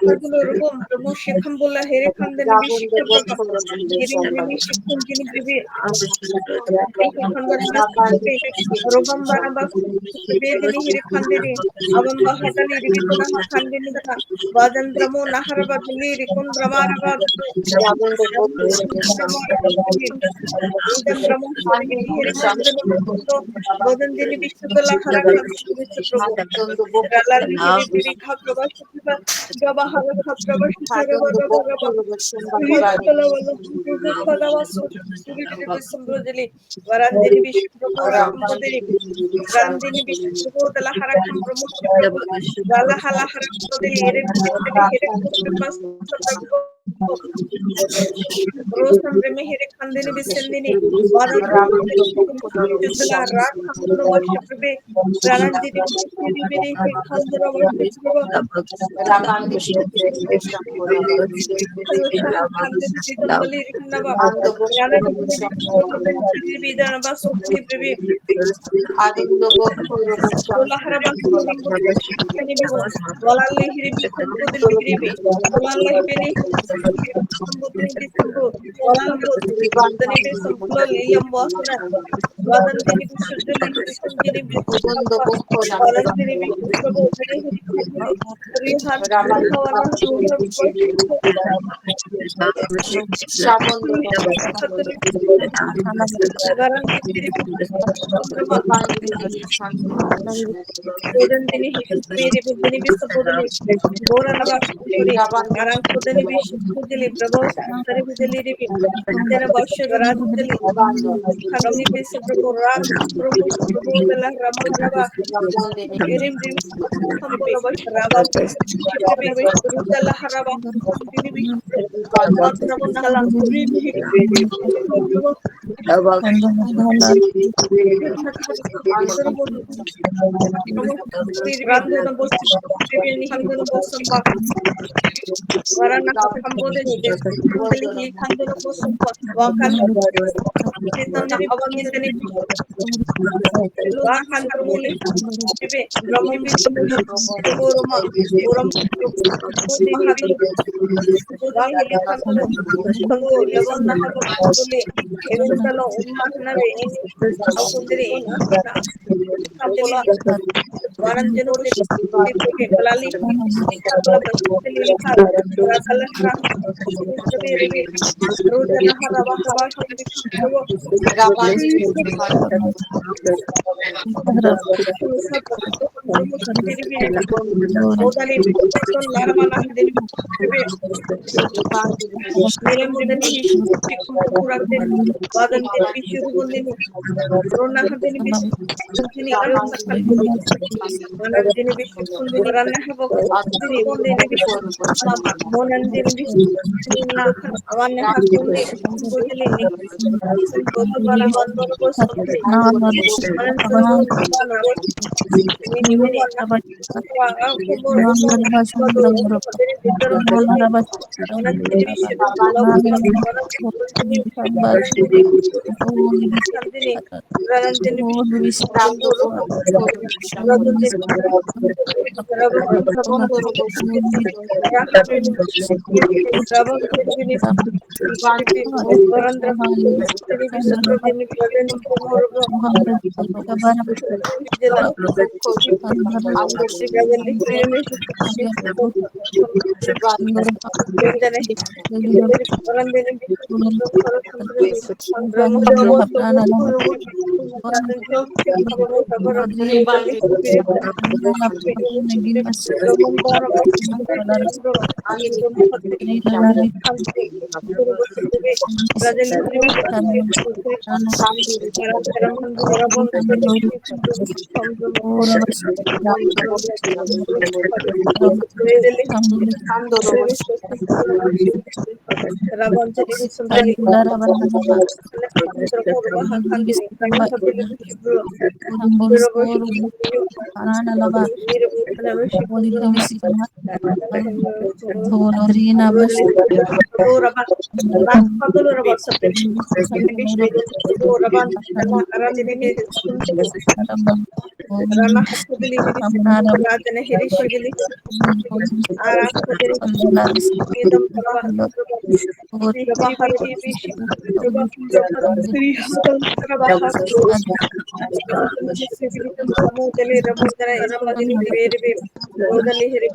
Kadulo rubum promo shekham bola here khandani bi shikhab raba eren dini shikhun dini bibi khandani bi robam baraba bedini hiri khandini Avamba hatali ribituna khandini da vadandramo naharabadli rikun ramarabad Udandramo shiribiti hiri khandini to vadandini bishudala harakan bishudro galali hiri biri khapraba shutiba gaba hara khapraba shutara raba raba rikhala wala rikhala wasu shiribiti bisumbrojili varandini bishudro rambodiri Randini bishudro dala harakam promotion Gala hala harakam ere here bas Rosam reme here khandini bisendini vadan judla rak khamdro bashprebe ranandini bishiri biri khandro bashprebe khandini bidambali rikhnaba ranandini bishiri bidana basukti prebe Dolahara basundingo kani biho walali hiribi kumpudil hiribi walali beni kumpudil bisambu walambo dani bisambulo liyam wasna wadan dini bisuddil hirikum dini bisabba walan dini bisabbu dini hirikum rihan hawana suhar Garan dini Bodandini Hiri Budini Bisapodani Borana Bakuri Aran Kodani Bishudili Bravo Sari Budili then a Basha Radili Kanoni Bisapo Ram Probodala Ramarava Erim Hambola Basharava Rutala Harava Matrabala Randana Bosti Handana Bosamba Varana Kambodani Kali Handana Bosamba Wakan Avangitani Wakantamuli Ramambi Roma Uram Lavana Habuli Eventalo Umahanare Akundiri Varanjano Kalali Kabla Basili Rakala Rudana Harava Robo Sandiri Biribi, Odali Son Laramana Deni Biribi, Miram Deni Shikum Purate, Badan Deni Shurubundini, Rona Hadini Bishi, Kuntini Aram Sakali, Manan Deni Bishi Kundini Rana Habo, Dini Kundini Bishi, Monan Deni Bishi, Nakan, Avana Hakundi, Budilini, Bodu Baravan Bobo Sandri, Manan Rana Hakudili Rajana Hirishigili Arakudili Idam Prabha Prabha Bishi Prabha Sri Prabha Samudali Ramudana Iramadini Vedivi Rodali Hiri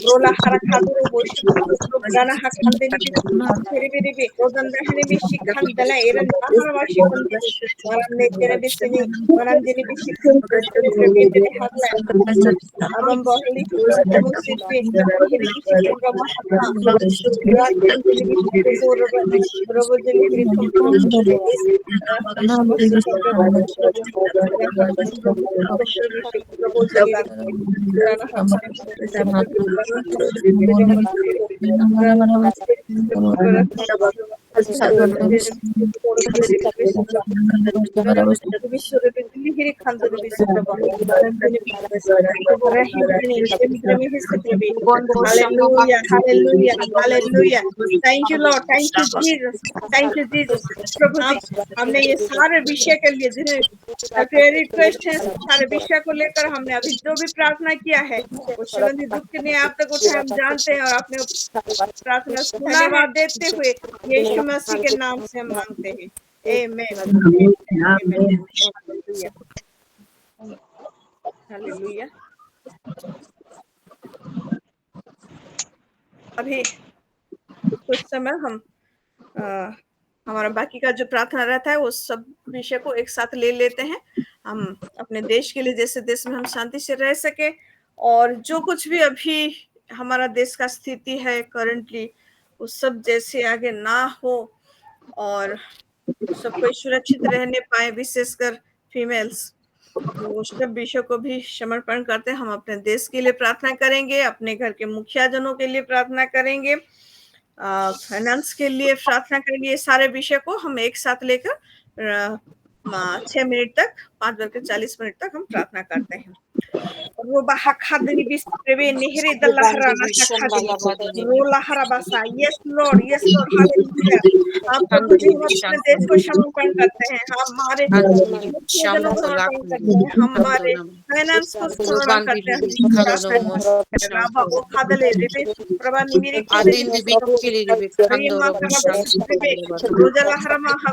Rola harakaduru boşu rana hakandeni bir odan dehne bir şikhan dala eren nahara başı kundini maran nekere bisini maran deni bir şikhan deni hakla abam bahli abam sirfi hiri bir şikhan rama hakna rakan deni bir şikhan robo deni bir Hallelujah, hallelujah, hallelujah. Thank you, Lord. Thank you, Jesus. Thank you, Jesus. प्रभु जी, हमने ये सारे विषय के लिए जिन्हें prayer request है, सारे विषय को लेकर हमने अभी जो भी प्रार्थना किया है, वो शिवंदी दुख के लिए आप तक उठाए हम जानते हैं और अपने प्रार्थना धन्यवाद देते हुए यीशु मसीह के नाम से हम मांगते हैं। आमीन। हालेलुया। अभी कुछ समय हम हमारा बाकी का जो प्रार्थना रहता है वो सब विषय को एक साथ ले लेते हैं। हम अपने देश के लिए, जैसे देश में हम शांति से रह सके और जो कुछ भी अभी हमारा देश का स्थिति है करंटली, उस सब जैसे आगे ना हो और सब कोई सुरक्षित रहने पाए, विशेषकर फीमेल्स। तो सब विषयों को भी समर्पण करते हैं। हम अपने देश के लिए प्रार्थना करेंगे, अपने घर के मुखिया जनों के लिए प्रार्थना करेंगे, फाइनेंस के लिए प्रार्थना करेंगे। ये सारे विषय को हम एक साथ लेकर 6 मिनट तक 5:40 तक हम प्रार्थना करते हैं। रोबाहा खादनी बिस्त्रेवे नेहरे दल्लाहरा नाशा खादनी रोलाहरा बासा। Yes Lord hallelujah. आप प्रभु जी हम अपने देश को समर्पण करते हैं, हमारे जनों को समर्पण करते हैं, हमारे फाइनेंस को समर्पण करते हैं। राबा ओ खादले रिबे प्रभा निमिरे रोजलाहरा माहा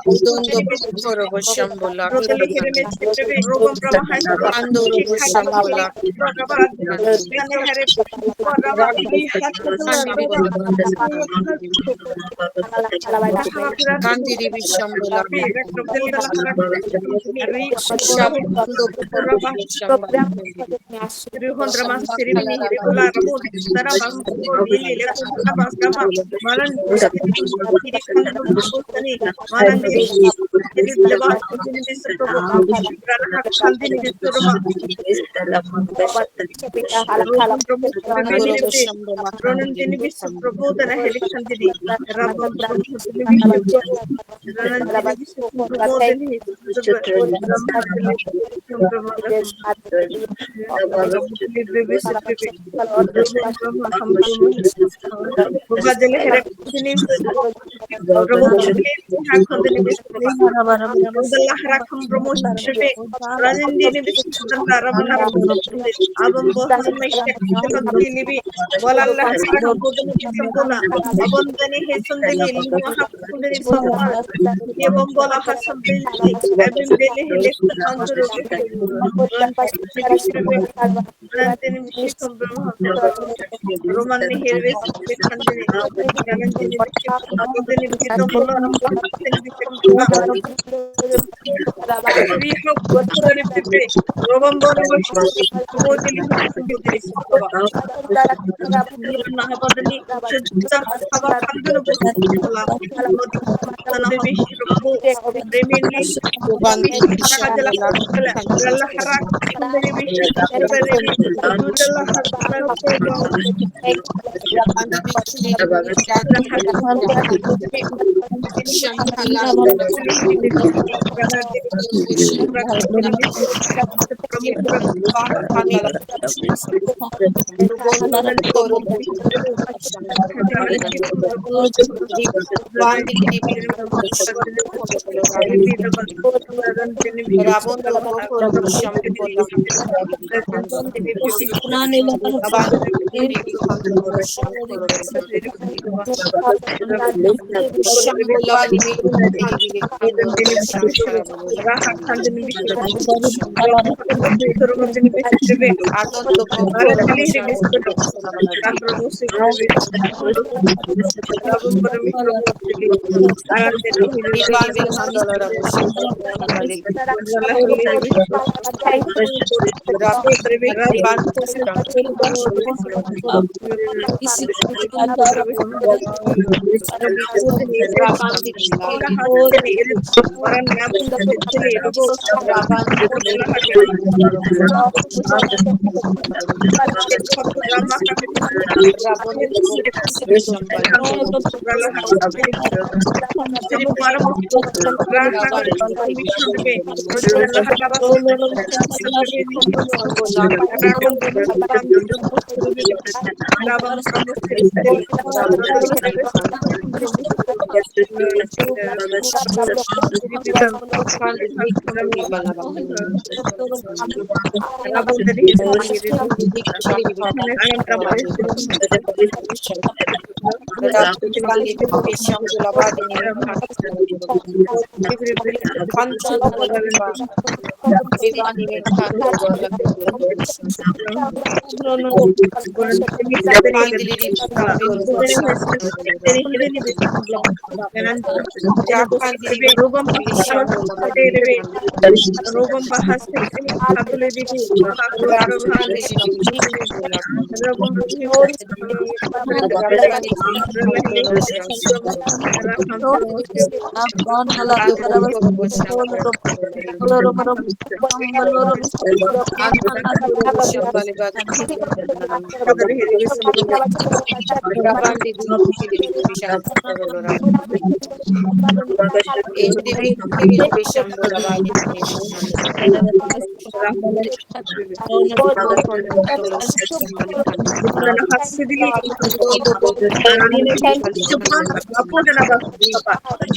रोदले हिरे में चित्रवे रोगम Prabha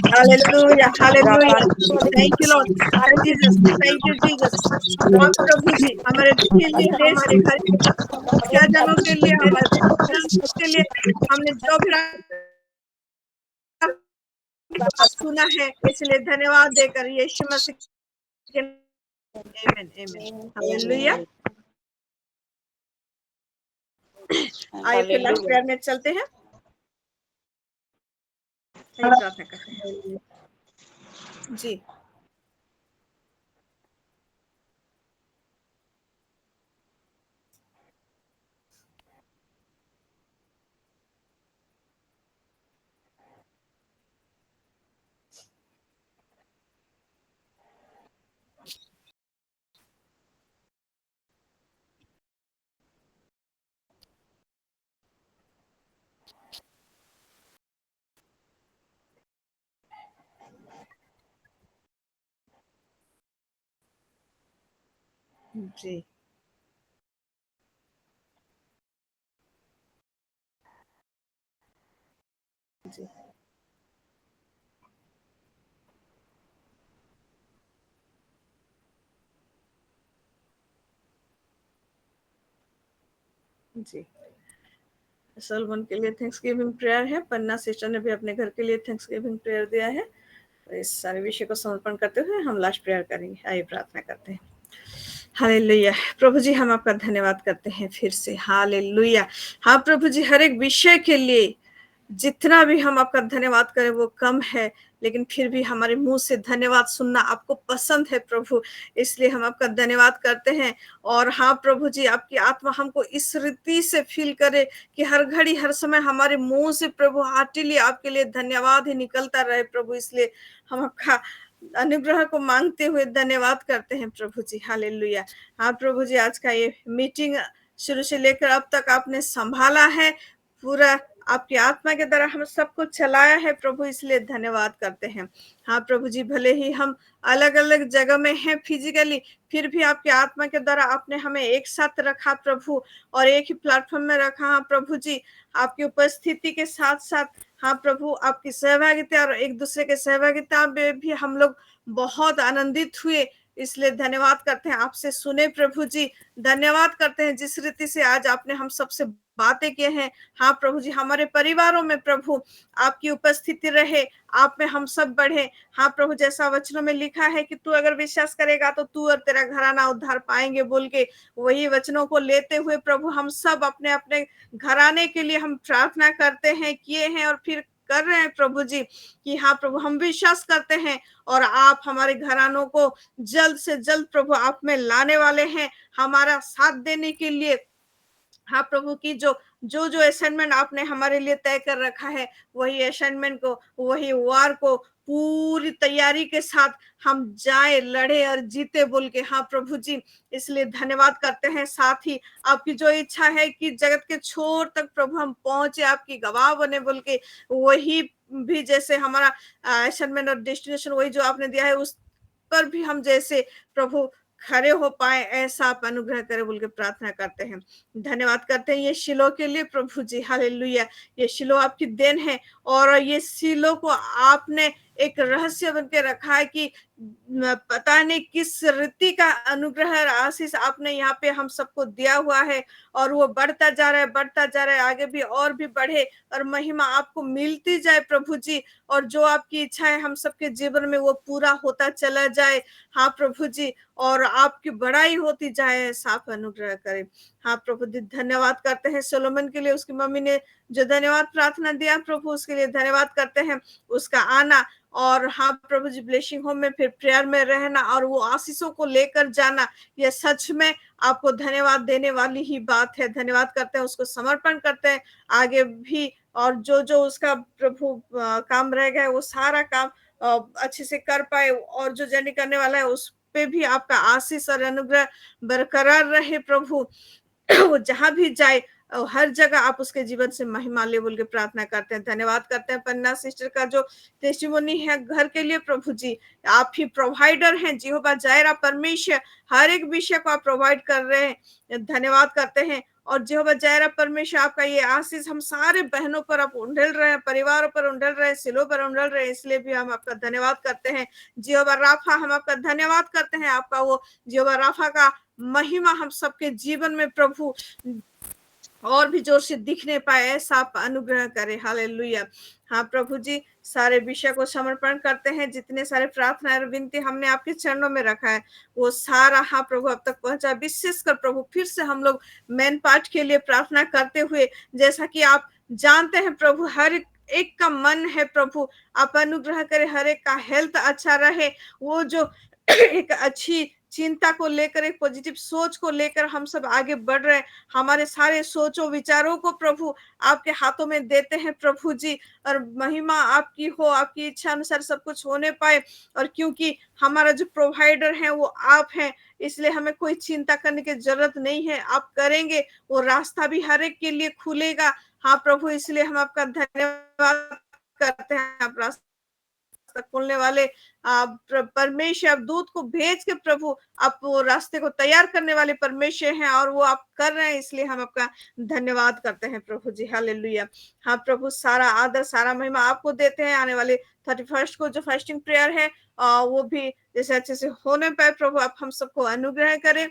Hallelujah, hallelujah. Thank you, Lord. Jesus, thank you, Jesus. आप प्रभु जी हमारे के लिए, हमारे घर के जनों के लिए, हमारे के लिए, हमने जो भी सुना है इसलिए धन्यवाद देकर यीशु मसीह के आमीन, आमीन, हालेलुया। आइए फिर लास्ट प्रेयर में चलते हैं। प्रार्थना करते हैं। जी जी जी जी सलमान के लिए थैंक्सगिविंग प्रेयर है। पन्ना सिस्टर ने भी अपने घर के लिए थैंक्सगिविंग प्रेयर दिया है। इस सारे विषय को समर्पण करते हुए हम लास्ट प्रेयर करेंगे। आइए प्रार्थना करते हैं। हालेलुया। प्रभु जी हम आपका धन्यवाद करते हैं फिर से। हालेलुया। हाँ प्रभु जी हर एक विषय के लिए जितना भी हम आपका धन्यवाद करें वो कम है, लेकिन फिर भी हमारे मुंह से धन्यवाद सुनना आपको पसंद है प्रभु, इसलिए हम आपका धन्यवाद करते हैं। और हाँ प्रभु जी आपकी आत्मा हमको इस रीति से फील करे कि हर घड़ी हर समय हमारे मुंह से प्रभु हार्टिली आपके लिए धन्यवाद ही निकलता रहे प्रभु, इसलिए हम आपका अनुग्रह को मांगते हुए धन्यवाद करते हैं प्रभु जी। हालेलुया। हाँ प्रभु जी आज का ये मीटिंग शुरू से लेकर अब तक आपने संभाला है, पूरा आपकी आत्मा के द्वारा हम सबको चलाया है प्रभु, इसलिए धन्यवाद करते हैं। हाँ प्रभु जी भले ही हम अलग अलग जगह में हैं फिजिकली, फिर भी आपकी आत्मा के द्वारा आपने हमें एक साथ रखा प्रभु और एक ही प्लेटफॉर्म में रखा। हाँ प्रभु जी आपकी उपस्थिति के साथ साथ हाँ प्रभु आपकी सहभागिता और एक दूसरे के सहभागिता में भी हम लोग बहुत आनंदित हुए, इसलिए धन्यवाद करते हैं। आपसे सुने प्रभु जी, धन्यवाद करते हैं जिस रीति से आज आपने हम सबसे बातें किए हैं। हाँ प्रभु जी हमारे परिवारों में प्रभु आपकी उपस्थिति रहे, आप में हम सब बढ़े। हाँ प्रभु जैसा वचनों में लिखा है कि तू अगर विश्वास करेगा तो तू और तेरा घराना उद्धार पाएंगे बोल के, वही वचनों को लेते हुए प्रभु हम सब अपने अपने घराने के लिए हम प्रार्थना करते हैं, किए हैं और फिर कर रहे हैं प्रभु जी कि हाँ प्रभु हम विश्वास करते हैं और आप हमारे घरानों को जल्द से जल्द प्रभु आप में लाने वाले हैं हमारा साथ देने के लिए। हाँ प्रभु की जो असाइनमेंट आपने हमारे लिए तय कर रखा है, वही असाइनमेंट को, वही वार को पूरी तैयारी के साथ हम जाए, लड़े और जीते बोल के। हाँ प्रभु जी इसलिए धन्यवाद करते हैं। साथ ही आपकी जो इच्छा है कि जगत के छोर तक प्रभु हम पहुंचे, आपकी गवाह बने बोल के, वही भी जैसे हमारा असाइनमेंट और डेस्टिनेशन वही जो आपने दिया है उस पर भी हम जैसे प्रभु खड़े हो पाए, ऐसा आप अनुग्रह करे बोल के प्रार्थना करते हैं। धन्यवाद करते हैं ये शिलो के लिए प्रभु जी। हालेलुया। ये शिलो आपकी देन है और ये शिलो को आपने एक रहस्य बन के रखा है कि पता नहीं किस रीति का अनुग्रह और आशीष आपने यहाँ पे हम सबको दिया हुआ है और वो बढ़ता जा रहा है, बढ़ता जा रहा है, आगे भी और भी बढ़े और महिमा आपको मिलती जाए प्रभु जी, और जो आपकी इच्छा है हम सबके जीवन में वो पूरा होता चला जाए। हाँ प्रभु जी और आपकी बड़ाई होती जाए, साफ अनुग्रह करें। हाँ प्रभु जी धन्यवाद करते हैं सोलोमन के लिए, उसकी मम्मी ने जो धन्यवाद प्रार्थना दिया प्रभु उसके लिए धन्यवाद करते हैं, उसका आना। और हाँ प्रभु जी ब्लेसिंग होम में फिर फिर प्रेयर में रहना और वो आशीषों को लेकर जाना, ये सच में आपको धन्यवाद देने वाली ही बात है। धन्यवाद करते हैं, उसको समर्पण करते हैं आगे भी, और जो जो उसका प्रभु काम रह गया है वो सारा काम अच्छे से कर पाए, और जो जर्नी करने वाला है उस पे भी आपका आशीष और अनुग्रह बरकरार रहे प्रभु। वो जहां भी जाए हर जगह आप उसके जीवन से महिमा ले बोल के प्रार्थना करते हैं। धन्यवाद करते हैं पन्ना सिस्टर का जो टेस्टिमोनी है घर के लिए प्रभु जी, आप ही प्रोवाइडर हैं, यहोवा जायरा परमेश्वर, हर एक विषय को आप प्रोवाइड कर रहे हैं। धन्यवाद करते हैं, और यहोवा जायरा परमेश्वर आपका ये आशीष हम सारे बहनों पर आप उंडेल रहे हैं, परिवारों पर उंडेल रहे हैं, सिलों पर उंडेल रहे हैं, इसलिए भी हम आपका धन्यवाद करते हैं। यहोवा राफा हम आपका धन्यवाद करते हैं, आपका वो यहोवा राफा का महिमा हम सबके जीवन में प्रभु और भी जोर से दिखने पाए, ऐसा आप अनुग्रह करें। हालेलुया। हाँ प्रभु जी, सारे विषय को समर्पण करते हैं, जितने सारे प्रार्थना और विनती हमने आपके चरणों में रखा है वो सारा हाँ प्रभु अब तक पहुंचा। विशेषकर प्रभु फिर से हम लोग मेन पार्ट के लिए प्रार्थना करते हुए, जैसा कि आप जानते हैं प्रभु हर एक का मन है प्रभु, आप अनुग्रह करें, हर एक का हेल्थ अच्छा रहे, वो जो एक अच्छी चिंता को लेकर, एक पॉजिटिव सोच को लेकर हम सब आगे बढ़ रहे हैं, हमारे सारे सोचों विचारों को प्रभु आपके हाथों में देते हैं प्रभु जी, और महिमा आपकी हो, आपकी इच्छा अनुसार सब कुछ होने पाए। और क्योंकि हमारा जो प्रोवाइडर है वो आप हैं, इसलिए हमें कोई चिंता करने की जरूरत नहीं है, आप करेंगे, वो रास्ता भी हर एक के लिए खुलेगा। हाँ प्रभु, इसलिए हम आपका धन्यवाद करते हैं। आप रास्ता खोलने वाले परमेश्वर, आप दूत को भेज के प्रभु आप वो रास्ते को तैयार करने वाले परमेश्वर हैं, और वो आप कर रहे हैं, इसलिए हम आपका धन्यवाद करते हैं प्रभु जी। हालेलुया। हाँ प्रभु, सारा आदर सारा महिमा आपको देते हैं। आने वाले 31 को जो फास्टिंग प्रेयर है वो भी जैसे अच्छे से होने पाए प्रभु, आप हम सबको अनुग्रह करें,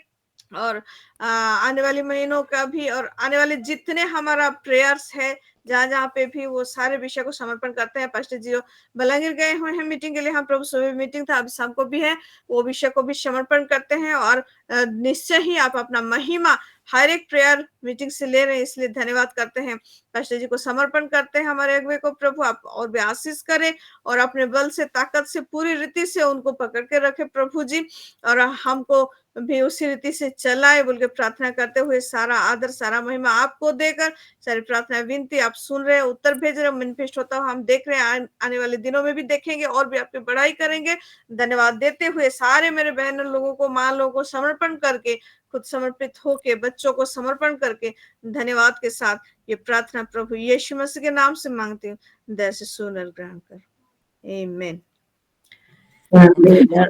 और आने वाले महीनों का भी, और आने वाले जितने हमारा प्रेयर्स है जहाँ जहाँ पे भी, वो सारे विषय को समर्पण करते हैं। पास्टर जी बलंगीर गए हुए हैं मीटिंग के लिए, हाँ प्रभु सुबह मीटिंग था, अभी शाम को भी है, वो विषय को भी समर्पण करते हैं, और निश्चय ही आप अपना महिमा हर एक प्रेयर मीटिंग से ले रहे हैं, इसलिए धन्यवाद करते हैं। पास्टर जी को समर्पण करते हैं, हमारे अगुवे को प्रभु आप और भी आशीष करें, और अपने बल से ताकत से पूरी रीति से उनको पकड़ के रखे प्रभु जी, और हमको भी उसी रीति से चलाए बोल के प्रार्थना करते हुए, सारा आदर सारा महिमा आपको देकर, सारी प्रार्थना विनती आप सुन रहे हैं, उत्तर भेज रहे हो, मैनिफेस्ट होता हुआ हम देख रहे हैं, आने वाले दिनों में भी देखेंगे और भी आपकी बढ़ाई करेंगे। धन्यवाद देते हुए सारे मेरे बहन लोगों को, माँ लोगों को समर्पण करके, खुद समर्पित होके, बच्चों को समर्पण करके धन्यवाद के साथ ये प्रार्थना प्रभु यीशु मसीह के नाम से मांगती हूँ, दया से सुन और ग्रहण कर। आमीन। हालेलुया।